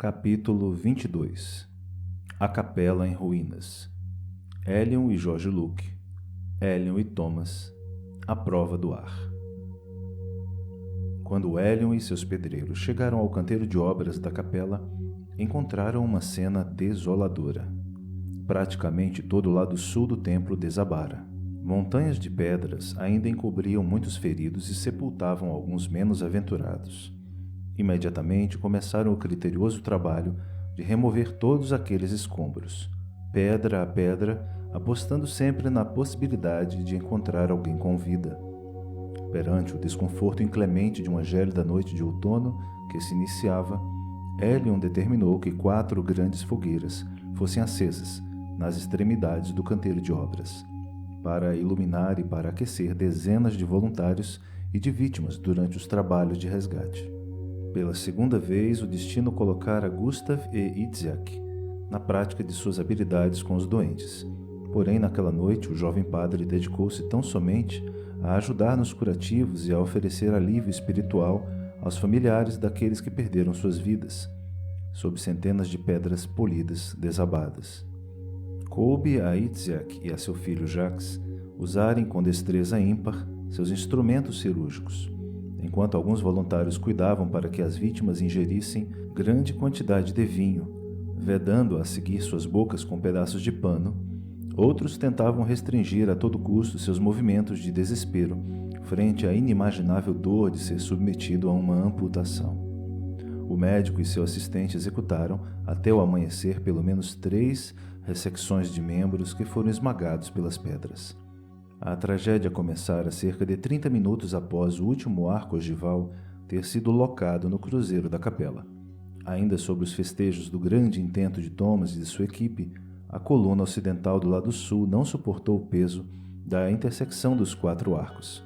Capítulo 22. A Capela em Ruínas. Elion e George Luke. Elion e Thomas. A prova do ar. Quando Elion e seus pedreiros chegaram ao canteiro de obras da capela, encontraram uma cena desoladora. Praticamente todo o lado sul do templo desabara. Montanhas de pedras ainda encobriam muitos feridos e sepultavam alguns menos aventurados. Imediatamente começaram o criterioso trabalho de remover todos aqueles escombros, pedra a pedra, apostando sempre na possibilidade de encontrar alguém com vida. Perante o desconforto inclemente de uma gélida noite de outono que se iniciava, Elion determinou que 4 grandes fogueiras fossem acesas nas extremidades do canteiro de obras, para iluminar e para aquecer dezenas de voluntários e de vítimas durante os trabalhos de resgate. Pela segunda vez, o destino colocara Gustav e Itzhak na prática de suas habilidades com os doentes. Porém, naquela noite, o jovem padre dedicou-se tão somente a ajudar nos curativos e a oferecer alívio espiritual aos familiares daqueles que perderam suas vidas, sob centenas de pedras polidas desabadas. Coube a Itzhak e a seu filho Jacques usarem com destreza ímpar seus instrumentos cirúrgicos, enquanto alguns voluntários cuidavam para que as vítimas ingerissem grande quantidade de vinho, vedando a seguir suas bocas com pedaços de pano. Outros tentavam restringir a todo custo seus movimentos de desespero frente à inimaginável dor de ser submetido a uma amputação. O médico e seu assistente executaram, até o amanhecer, pelo menos 3 ressecções de membros que foram esmagados pelas pedras. A tragédia começara cerca de 30 minutos após o último arco ogival ter sido locado no cruzeiro da capela. Ainda sobre os festejos do grande intento de Thomas e de sua equipe, a coluna ocidental do lado sul não suportou o peso da intersecção dos 4 arcos.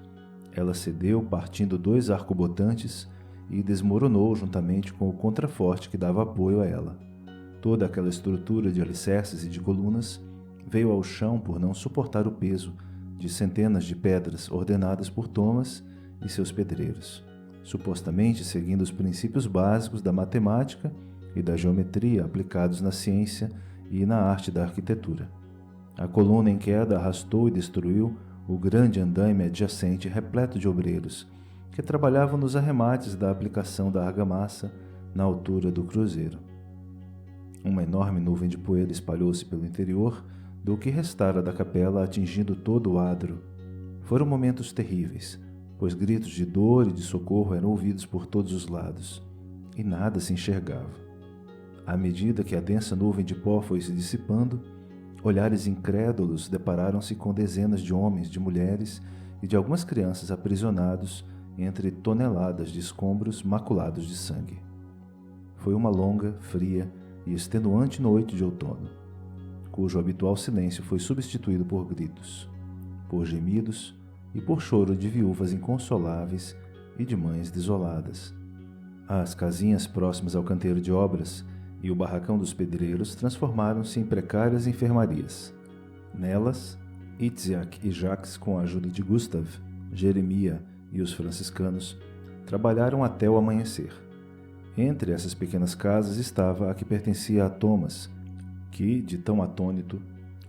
Ela cedeu, partindo 2 arcobotantes, e desmoronou juntamente com o contraforte que dava apoio a ela. Toda aquela estrutura de alicerces e de colunas veio ao chão por não suportar o peso de centenas de pedras ordenadas por Thomas e seus pedreiros, supostamente seguindo os princípios básicos da matemática e da geometria aplicados na ciência e na arte da arquitetura. A coluna em queda arrastou e destruiu o grande andaime adjacente repleto de obreiros que trabalhavam nos arremates da aplicação da argamassa na altura do cruzeiro. Uma enorme nuvem de poeira espalhou-se pelo interior do que restara da capela, atingindo todo o adro. Foram momentos terríveis, pois gritos de dor e de socorro eram ouvidos por todos os lados, e nada se enxergava. À medida que a densa nuvem de pó foi se dissipando, olhares incrédulos depararam-se com dezenas de homens, de mulheres e de algumas crianças aprisionados entre toneladas de escombros maculados de sangue. Foi uma longa, fria e extenuante noite de outono, cujo habitual silêncio foi substituído por gritos, por gemidos e por choro de viúvas inconsoláveis e de mães desoladas. As casinhas próximas ao canteiro de obras e o barracão dos pedreiros transformaram-se em precárias enfermarias. Nelas, Itzhak e Jacques, com a ajuda de Gustav, Jeremia e os franciscanos, trabalharam até o amanhecer. Entre essas pequenas casas estava a que pertencia a Thomas, que, de tão atônito,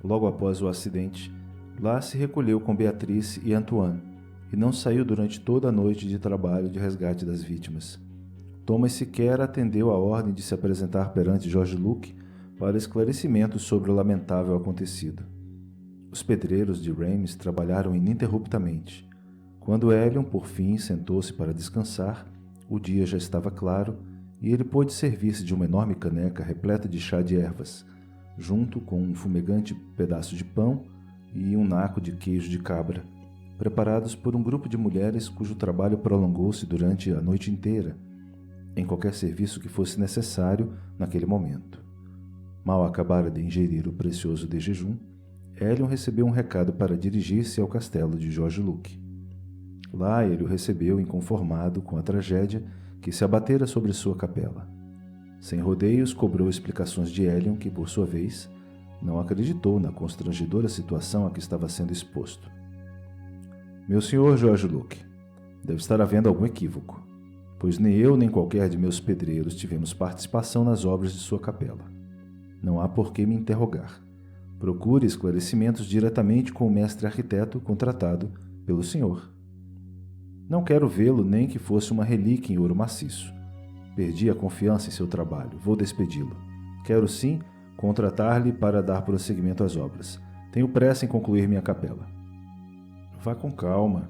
logo após o acidente, lá se recolheu com Beatrice e Antoine, e não saiu durante toda a noite de trabalho de resgate das vítimas. Thomas sequer atendeu à ordem de se apresentar perante George Luke para esclarecimentos sobre o lamentável acontecido. Os pedreiros de Reims trabalharam ininterruptamente. Quando Elion, por fim, sentou-se para descansar, o dia já estava claro e ele pôde servir-se de uma enorme caneca repleta de chá de ervas, junto com um fumegante pedaço de pão e um naco de queijo de cabra, preparados por um grupo de mulheres cujo trabalho prolongou-se durante a noite inteira, em qualquer serviço que fosse necessário naquele momento. Mal acabara de ingerir o precioso de jejum, Elion recebeu um recado para dirigir-se ao castelo de George Luke. Lá ele o recebeu inconformado com a tragédia que se abatera sobre sua capela. Sem rodeios, cobrou explicações de Elion, que, por sua vez, não acreditou na constrangedora situação a que estava sendo exposto. Meu senhor George Luke, deve estar havendo algum equívoco. pois nem eu nem qualquer de meus pedreiros tivemos participação nas obras de sua capela. Não há por que me interrogar. Procure esclarecimentos diretamente com o mestre arquiteto contratado pelo senhor. Não quero vê-lo nem que fosse uma relíquia em ouro maciço. Perdi a confiança em seu trabalho. Vou despedi-lo. Quero, sim, contratar-lhe para dar prosseguimento às obras. Tenho pressa em concluir minha capela. Vá com calma.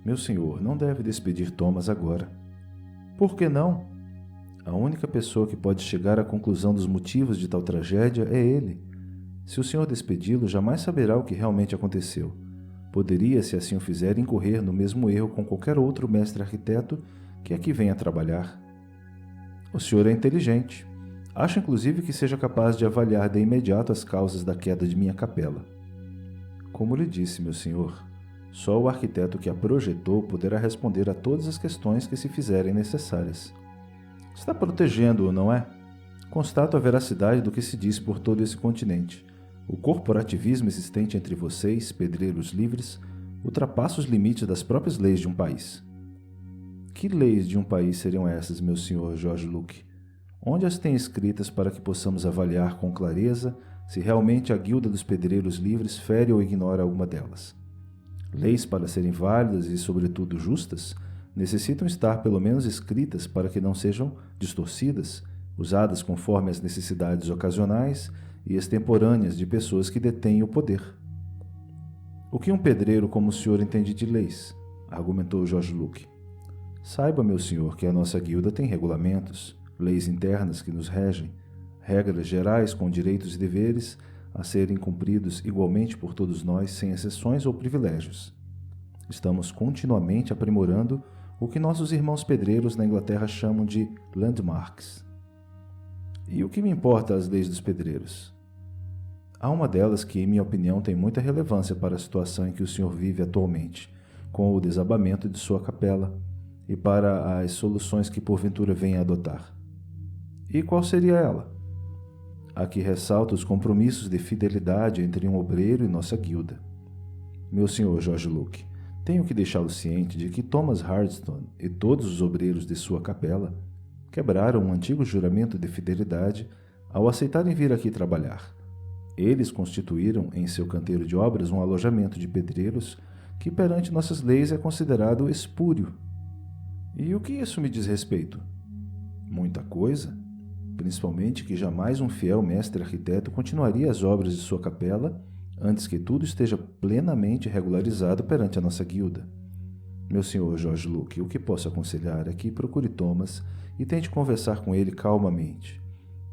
Meu senhor, não deve despedir Thomas agora. Por que não? A única pessoa que pode chegar à conclusão dos motivos de tal tragédia é ele. Se o senhor despedi-lo, jamais saberá o que realmente aconteceu. Poderia, se assim o fizer, incorrer no mesmo erro com qualquer outro mestre arquiteto que aqui venha trabalhar. O senhor é inteligente. Acho inclusive que seja capaz de avaliar de imediato as causas da queda de minha capela. Como lhe disse, meu senhor, só o arquiteto que a projetou poderá responder a todas as questões que se fizerem necessárias. Está protegendo-o, não é? Constato a veracidade do que se diz por todo esse continente. O corporativismo existente entre vocês, pedreiros livres, ultrapassa os limites das próprias leis de um país. Que leis de um país seriam essas, meu senhor George Luke? Onde as tem escritas para que possamos avaliar com clareza se realmente a Guilda dos Pedreiros Livres fere ou ignora alguma delas? Leis, para serem válidas e, sobretudo, justas, necessitam estar pelo menos escritas para que não sejam distorcidas, usadas conforme as necessidades ocasionais e extemporâneas de pessoas que detêm o poder. O que um pedreiro como o senhor entende de leis? Argumentou George Luke. Saiba, meu senhor, que a nossa guilda tem regulamentos, leis internas que nos regem, regras gerais com direitos e deveres a serem cumpridos igualmente por todos nós, sem exceções ou privilégios. Estamos continuamente aprimorando o que nossos irmãos pedreiros na Inglaterra chamam de landmarks. E o que me importa as leis dos pedreiros? Há uma delas que, em minha opinião, tem muita relevância para a situação em que o senhor vive atualmente, com o desabamento de sua capela, e para as soluções que porventura venha a adotar. E qual seria ela? A que ressalta os compromissos de fidelidade entre um obreiro e nossa guilda. Meu senhor George Luke, tenho que deixá-lo ciente de que Thomas Hardstone e todos os obreiros de sua capela quebraram um antigo juramento de fidelidade ao aceitarem vir aqui trabalhar. Eles constituíram em seu canteiro de obras um alojamento de pedreiros que perante nossas leis é considerado espúrio. E o que isso me diz respeito? Muita coisa, principalmente que jamais um fiel mestre arquiteto continuaria as obras de sua capela antes que tudo esteja plenamente regularizado perante a nossa guilda. Meu senhor George Luke, o que posso aconselhar é que procure Thomas e tente conversar com ele calmamente.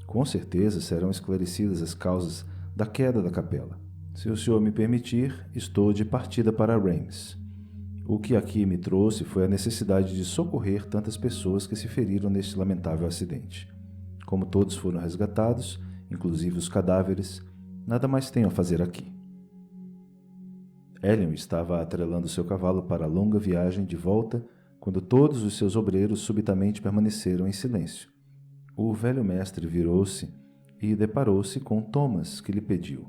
Com certeza serão esclarecidas as causas da queda da capela. Se o senhor me permitir, estou de partida para Reims. O que aqui me trouxe foi a necessidade de socorrer tantas pessoas que se feriram neste lamentável acidente. Como todos foram resgatados, inclusive os cadáveres, nada mais tenho a fazer aqui. Elion estava atrelando seu cavalo para a longa viagem de volta quando todos os seus obreiros subitamente permaneceram em silêncio. O velho mestre virou-se e deparou-se com Thomas, que lhe pediu: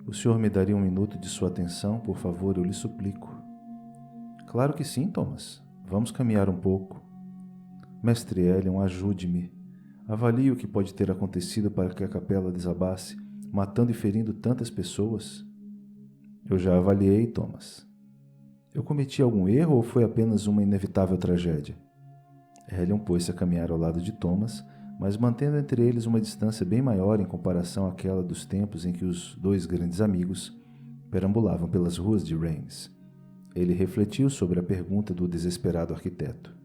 "O senhor me daria um minuto de sua atenção, por favor, eu lhe suplico." "Claro que sim, Thomas. Vamos caminhar um pouco." "Mestre Elion, ajude-me. Avalie o que pode ter acontecido para que a capela desabasse, matando e ferindo tantas pessoas." "Eu já avaliei, Thomas." "Eu cometi algum erro ou foi apenas uma inevitável tragédia?" Elion pôs-se a caminhar ao lado de Thomas, mas mantendo entre eles uma distância bem maior em comparação àquela dos tempos em que os dois grandes amigos perambulavam pelas ruas de Reims. Ele refletiu sobre a pergunta do desesperado arquiteto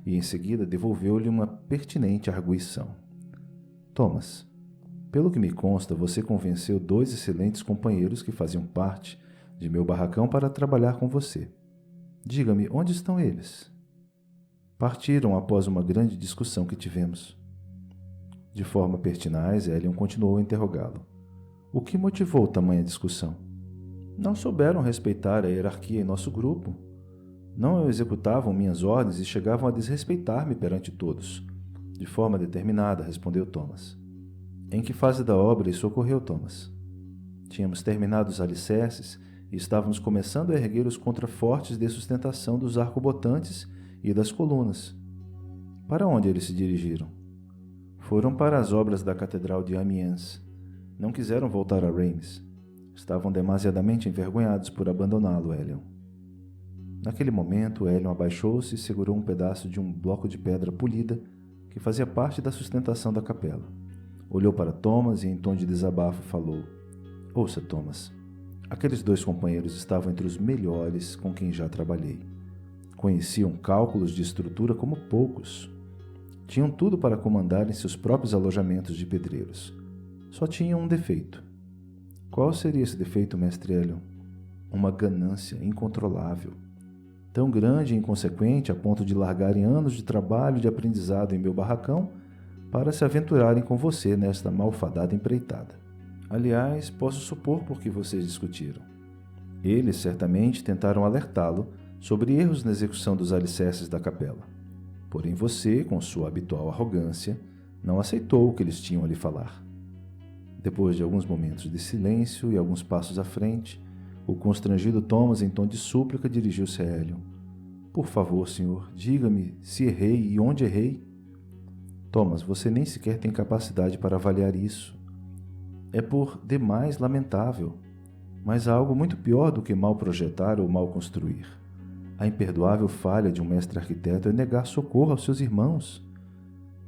e em seguida devolveu-lhe uma pertinente arguição. "Thomas, pelo que me consta, você convenceu 2 excelentes companheiros que faziam parte de meu barracão para trabalhar com você. Diga-me, onde estão eles?" "Partiram após uma grande discussão que tivemos." De forma pertinaz, Elion continuou a interrogá-lo. "O que motivou tamanha discussão?" "Não souberam respeitar a hierarquia em nosso grupo. Não executavam minhas ordens e chegavam a desrespeitar-me perante todos." "De forma determinada", respondeu Thomas. "Em que fase da obra isso ocorreu, Thomas?" "Tínhamos terminado os alicerces e estávamos começando a erguer os contrafortes de sustentação dos arcobotantes e das colunas." Para onde eles se dirigiram? Foram para as obras da Catedral de Amiens. Não quiseram voltar a Reims. Estavam demasiadamente envergonhados por abandoná-lo, Elion. Naquele momento, Elion abaixou-se e segurou um pedaço de um bloco de pedra polida que fazia parte da sustentação da capela. Olhou para Thomas e, em tom de desabafo, falou: Ouça, Thomas, aqueles 2 companheiros estavam entre os melhores com quem já trabalhei. Conheciam cálculos de estrutura como poucos. Tinham tudo para comandarem seus próprios alojamentos de pedreiros. Só tinham um defeito. Qual seria esse defeito, mestre Elion? Uma ganância incontrolável. Tão grande e inconsequente a ponto de largarem anos de trabalho e de aprendizado em meu barracão para se aventurarem com você nesta malfadada empreitada. Aliás, posso supor por que vocês discutiram. Eles certamente tentaram alertá-lo sobre erros na execução dos alicerces da capela. Porém você, com sua habitual arrogância, não aceitou o que eles tinham a lhe falar. Depois de alguns momentos de silêncio e alguns passos à frente, o constrangido Thomas, em tom de súplica, dirigiu-se a Elion. Por favor, senhor, diga-me se errei e onde errei. Thomas, você nem sequer tem capacidade para avaliar isso. É por demais lamentável, mas há algo muito pior do que mal projetar ou mal construir. A imperdoável falha de um mestre arquiteto é negar socorro aos seus irmãos.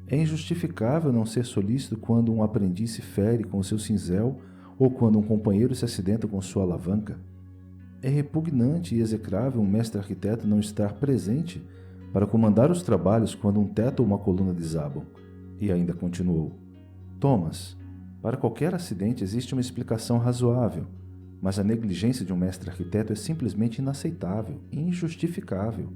É injustificável não ser solícito quando um aprendiz se fere com o seu cinzel ou quando um companheiro se acidenta com sua alavanca. É repugnante e execrável um mestre arquiteto não estar presente para comandar os trabalhos quando um teto ou uma coluna desabam. E ainda continuou: Thomas, para qualquer acidente existe uma explicação razoável, mas a negligência de um mestre arquiteto é simplesmente inaceitável e injustificável.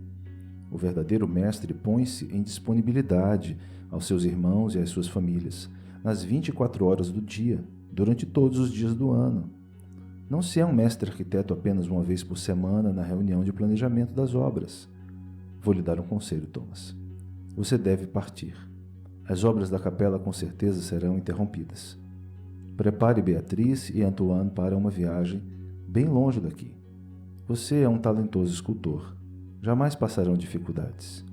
O verdadeiro mestre põe-se em disponibilidade aos seus irmãos e às suas famílias, nas 24 horas do dia, durante todos os dias do ano. Não se é um mestre arquiteto apenas uma vez por semana na reunião de planejamento das obras. Vou lhe dar um conselho, Thomas. Você deve partir. As obras da capela com certeza serão interrompidas. Prepare Beatriz e Antoine para uma viagem bem longe daqui. Você é um talentoso escultor. Jamais passarão dificuldades.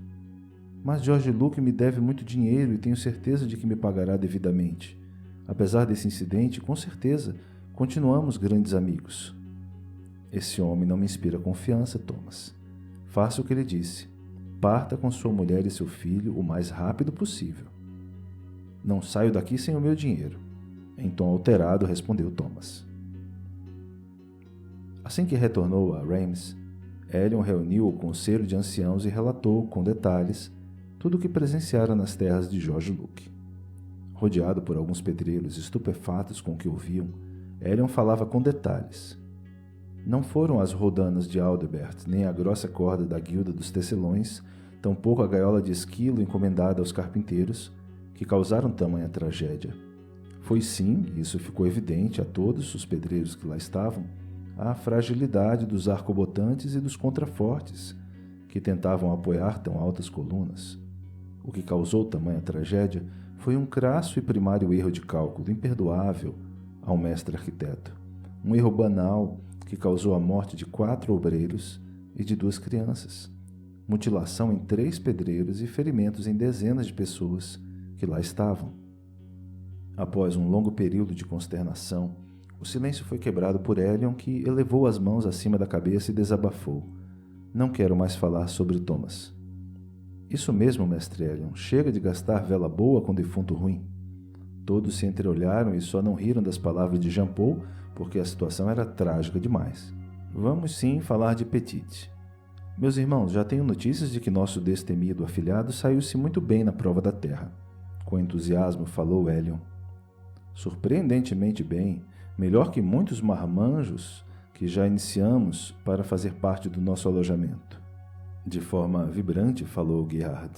Mas George Luke me deve muito dinheiro e tenho certeza de que me pagará devidamente. Apesar desse incidente, com certeza, continuamos grandes amigos. Esse homem não me inspira confiança, Thomas. Faça o que ele disse. Parta com sua mulher e seu filho o mais rápido possível. Não saio daqui sem o meu dinheiro. Em tom alterado, respondeu Thomas. Assim que retornou a Reims, Elion reuniu o conselho de anciãos e relatou, com detalhes, tudo o que presenciara nas terras de George Luke. Rodeado por alguns pedreiros estupefatos com o que ouviam, Elion falava com detalhes. Não foram as rodanas de Aldebert, nem a grossa corda da guilda dos tecelões, tampouco a gaiola de esquilo encomendada aos carpinteiros, que causaram tamanha tragédia. Foi sim, e isso ficou evidente a todos os pedreiros que lá estavam, a fragilidade dos arcobotantes e dos contrafortes, que tentavam apoiar tão altas colunas. O que causou tamanha tragédia foi um crasso e primário erro de cálculo imperdoável ao mestre arquiteto. Um erro banal que causou a morte de 4 obreiros e de 2 crianças, mutilação em 3 pedreiros e ferimentos em dezenas de pessoas que lá estavam. Após um longo período de consternação, o silêncio foi quebrado por Elion, que elevou as mãos acima da cabeça e desabafou. Não quero mais falar sobre Thomas. Isso mesmo, mestre Elion. Chega de gastar vela boa com defunto ruim. Todos se entreolharam e só não riram das palavras de Jean Paul, porque a situação era trágica demais. Vamos sim falar de Petit. Meus irmãos, já tenho notícias de que nosso destemido afilhado saiu-se muito bem na prova da terra. Com entusiasmo falou Elion. Surpreendentemente bem, melhor que muitos marmanjos que já iniciamos para fazer parte do nosso alojamento. De forma vibrante, falou Gerhard.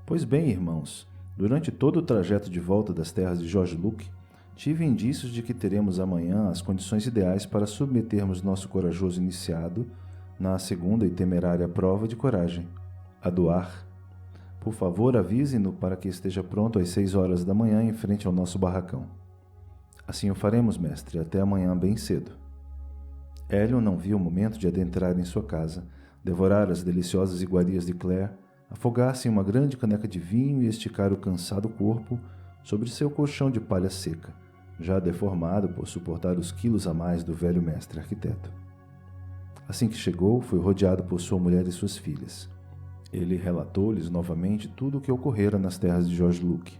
Pois bem, irmãos, durante todo o trajeto de volta das terras de George Luke, tive indícios de que teremos amanhã as condições ideais para submetermos nosso corajoso iniciado na segunda e temerária prova de coragem, a do ar. Por favor, avise-no para que esteja pronto às 6 horas da manhã em frente ao nosso barracão. Assim o faremos, mestre, até amanhã bem cedo. Elion não viu o momento de adentrar em sua casa, devorar as deliciosas iguarias de Claire, afogar-se em uma grande caneca de vinho e esticar o cansado corpo sobre seu colchão de palha seca, já deformado por suportar os quilos a mais do velho mestre arquiteto. Assim que chegou, foi rodeado por sua mulher e suas filhas. Ele relatou-lhes novamente tudo o que ocorrera nas terras de George Luke.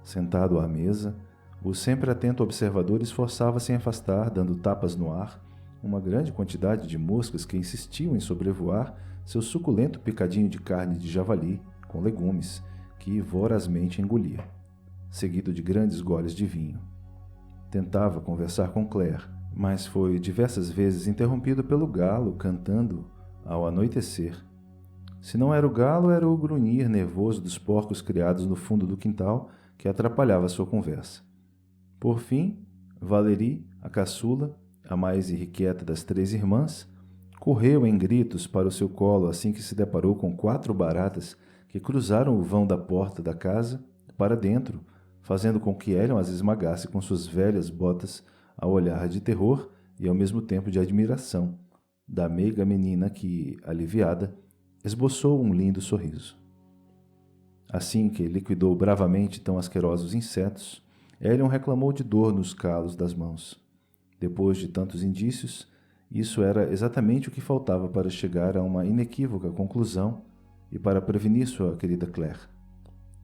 Sentado à mesa, o sempre atento observador esforçava-se em afastar, dando tapas no ar, uma grande quantidade de moscas que insistiam em sobrevoar seu suculento picadinho de carne de javali com legumes, que vorazmente engolia, seguido de grandes goles de vinho. Tentava conversar com Claire, mas foi diversas vezes interrompido pelo galo cantando ao anoitecer. Se não era o galo, era o grunhir nervoso dos porcos criados no fundo do quintal que atrapalhava sua conversa. Por fim, Valérie, a caçula, a mais irrequieta das 3 irmãs, correu em gritos para o seu colo assim que se deparou com 4 baratas que cruzaram o vão da porta da casa para dentro, fazendo com que Elion as esmagasse com suas velhas botas ao olhar de terror e ao mesmo tempo de admiração da meiga menina que, aliviada, esboçou um lindo sorriso. Assim que liquidou bravamente tão asquerosos insetos, Elion reclamou de dor nos calos das mãos. Depois de tantos indícios, isso era exatamente o que faltava para chegar a uma inequívoca conclusão e para prevenir sua querida Claire.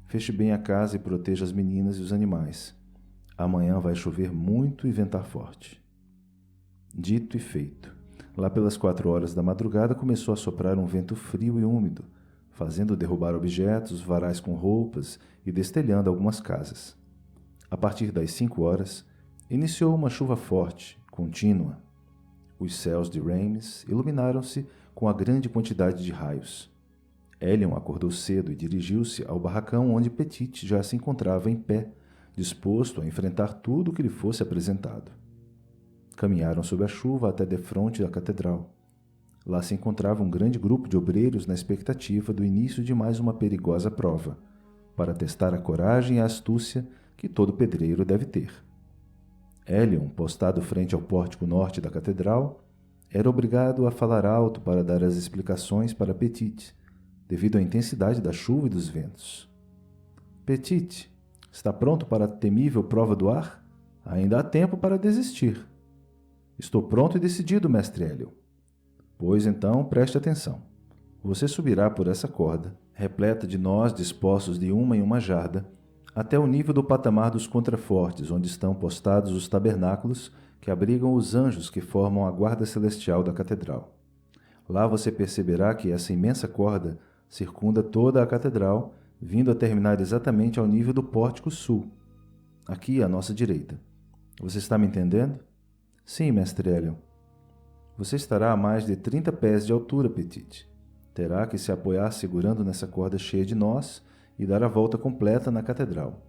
Feche bem a casa e proteja as meninas e os animais. Amanhã vai chover muito e ventar forte. Dito e feito. Lá pelas 4 horas da madrugada começou a soprar um vento frio e úmido, fazendo derrubar objetos, varais com roupas e destelhando algumas casas. A partir das 5 horas, iniciou uma chuva forte, contínua. Os céus de Reims iluminaram-se com a grande quantidade de raios. Elion acordou cedo e dirigiu-se ao barracão onde Petite já se encontrava em pé, disposto a enfrentar tudo o que lhe fosse apresentado. Caminharam sob a chuva até defronte da catedral. Lá se encontrava um grande grupo de obreiros na expectativa do início de mais uma perigosa prova, para testar a coragem e a astúcia que todo pedreiro deve ter. Elion, postado frente ao pórtico norte da catedral, era obrigado a falar alto para dar as explicações para Petite, devido à intensidade da chuva e dos ventos. Petite, está pronto para a temível prova do ar? Ainda há tempo para desistir. Estou pronto e decidido, mestre Elion. Pois então, preste atenção. Você subirá por essa corda, repleta de nós dispostos de uma em uma jarda, até o nível do patamar dos contrafortes, onde estão postados os tabernáculos que abrigam os anjos que formam a guarda celestial da catedral. Lá você perceberá que essa imensa corda circunda toda a catedral, vindo a terminar exatamente ao nível do pórtico sul, aqui à nossa direita. Você está me entendendo? Sim, mestre Elion. Você estará a mais de 30 pés de altura, Petite. Terá que se apoiar segurando nessa corda cheia de nós e dar a volta completa na catedral.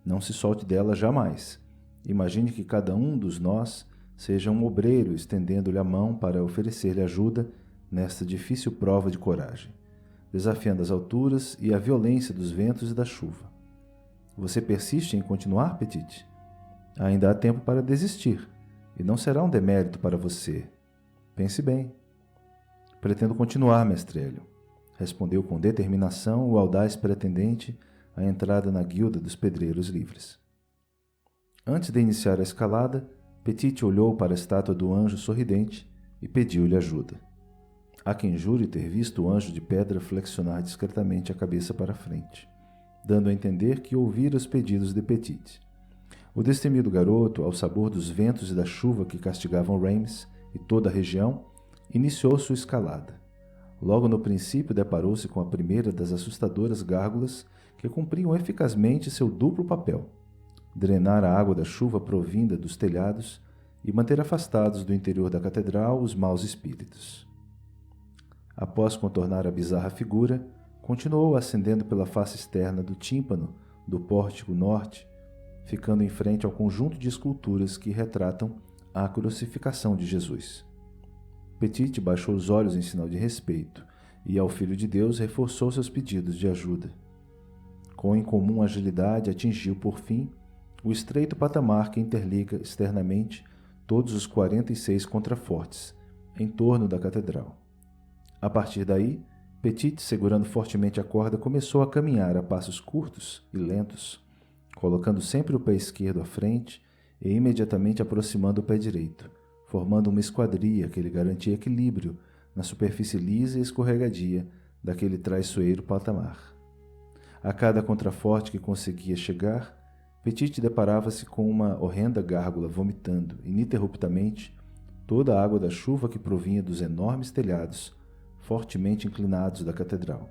Não se solte dela jamais. Imagine que cada um dos nós seja um obreiro estendendo-lhe a mão para oferecer-lhe ajuda nesta difícil prova de coragem, desafiando as alturas e a violência dos ventos e da chuva. Você persiste em continuar, Petite? Ainda há tempo para desistir, e não será um demérito para você. Pense bem. Pretendo continuar, mestre Elion, respondeu com determinação o audaz pretendente à entrada na guilda dos pedreiros livres. Antes de iniciar a escalada, Petite olhou para a estátua do anjo sorridente e pediu-lhe ajuda. Há quem jure ter visto o anjo de pedra flexionar discretamente a cabeça para a frente, dando a entender que ouvira os pedidos de Petite. O destemido garoto, ao sabor dos ventos e da chuva que castigavam Reims e toda a região, iniciou sua escalada. Logo no princípio deparou-se com a primeira das assustadoras gárgulas que cumpriam eficazmente seu duplo papel: drenar a água da chuva provinda dos telhados e manter afastados do interior da catedral os maus espíritos. Após contornar a bizarra figura, continuou ascendendo pela face externa do tímpano do pórtico norte, ficando em frente ao conjunto de esculturas que retratam a crucificação de Jesus. Petite baixou os olhos em sinal de respeito e, ao Filho de Deus, reforçou seus pedidos de ajuda. Com incomum agilidade, atingiu, por fim, o estreito patamar que interliga externamente todos os 46 contrafortes em torno da catedral. A partir daí, Petit, segurando fortemente a corda, começou a caminhar a passos curtos e lentos, colocando sempre o pé esquerdo à frente e imediatamente aproximando o pé direito, formando uma esquadria que lhe garantia equilíbrio na superfície lisa e escorregadia daquele traiçoeiro patamar. A cada contraforte que conseguia chegar, Petit deparava-se com uma horrenda gárgula vomitando, ininterruptamente, toda a água da chuva que provinha dos enormes telhados, fortemente inclinados da catedral,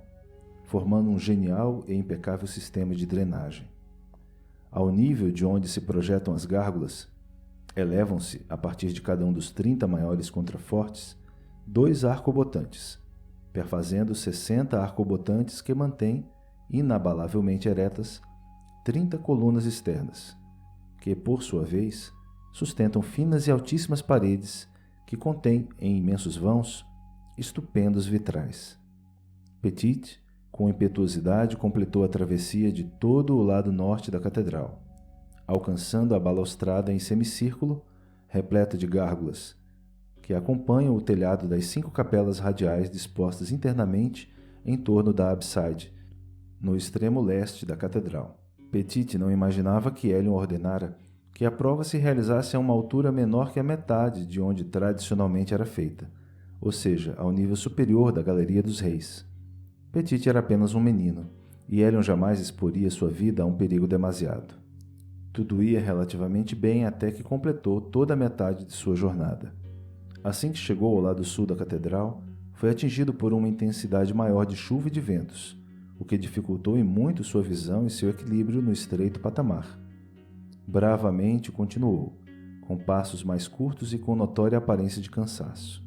formando um genial e impecável sistema de drenagem. Ao nível de onde se projetam as gárgulas, elevam-se, a partir de cada um dos 30 maiores contrafortes, 2 arcobotantes, perfazendo 60 arcobotantes que mantêm, inabalavelmente eretas, 30 colunas externas, que, por sua vez, sustentam finas e altíssimas paredes que contêm, em imensos vãos, estupendos vitrais. Petit, com impetuosidade, completou a travessia de todo o lado norte da catedral, alcançando a balaustrada em semicírculo, repleta de gárgulas, que acompanham o telhado das 5 capelas radiais dispostas internamente em torno da abside, no extremo leste da catedral. Petit não imaginava que Hélion ordenara que a prova se realizasse a uma altura menor que a metade de onde tradicionalmente era feita, ou seja, ao nível superior da Galeria dos Reis. Petit era apenas um menino, e Hélion jamais exporia sua vida a um perigo demasiado. Tudo ia relativamente bem até que completou toda a metade de sua jornada. Assim que chegou ao lado sul da catedral, foi atingido por uma intensidade maior de chuva e de ventos, o que dificultou em muito sua visão e seu equilíbrio no estreito patamar. Bravamente continuou, com passos mais curtos e com notória aparência de cansaço.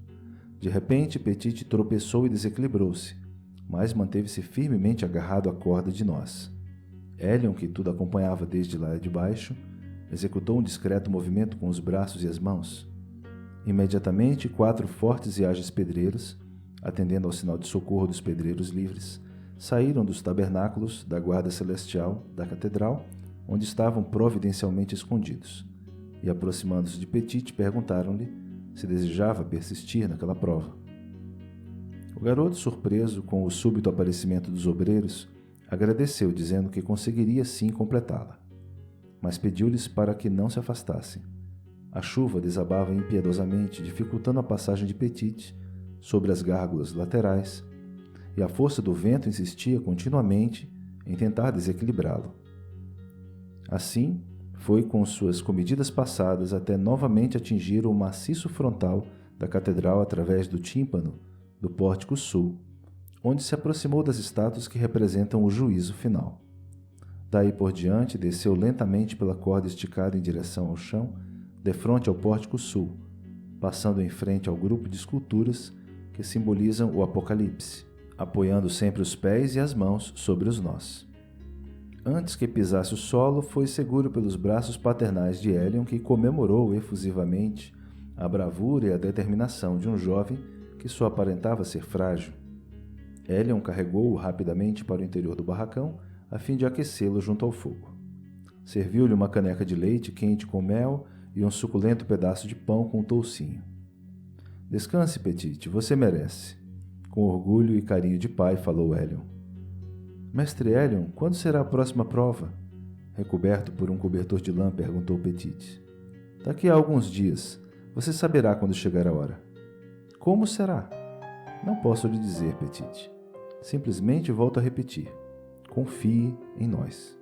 De repente, Petit tropeçou e desequilibrou-se, mas manteve-se firmemente agarrado à corda de nós. Hélion, que tudo acompanhava desde lá de baixo, executou um discreto movimento com os braços e as mãos. Imediatamente, 4 fortes e ágeis pedreiros, atendendo ao sinal de socorro dos pedreiros livres, saíram dos tabernáculos da guarda celestial da catedral, onde estavam providencialmente escondidos, e aproximando-se de Petit, perguntaram-lhe se desejava persistir naquela prova. O garoto, surpreso com o súbito aparecimento dos obreiros, agradeceu, dizendo que conseguiria sim completá-la, mas pediu-lhes para que não se afastassem. A chuva desabava impiedosamente, dificultando a passagem de Petit sobre as gárgulas laterais, e a força do vento insistia continuamente em tentar desequilibrá-lo. Assim, foi com suas comedidas passadas até novamente atingir o maciço frontal da catedral através do tímpano do pórtico sul, onde se aproximou das estátuas que representam o juízo final. Daí por diante, desceu lentamente pela corda esticada em direção ao chão, defronte ao pórtico sul, passando em frente ao grupo de esculturas que simbolizam o Apocalipse, apoiando sempre os pés e as mãos sobre os nós. Antes que pisasse o solo, foi seguro pelos braços paternais de Hélion, que comemorou efusivamente a bravura e a determinação de um jovem que só aparentava ser frágil. Hélion carregou-o rapidamente para o interior do barracão, a fim de aquecê-lo junto ao fogo. Serviu-lhe uma caneca de leite quente com mel e um suculento pedaço de pão com toucinho. Descanse, Petit, você merece. Com orgulho e carinho de pai, falou Hélion. Mestre Hélion, quando será a próxima prova? Recoberto por um cobertor de lã, perguntou Petit. Daqui a alguns dias. Você saberá quando chegar a hora. Como será? Não posso lhe dizer, Petit. Simplesmente volto a repetir. Confie em nós.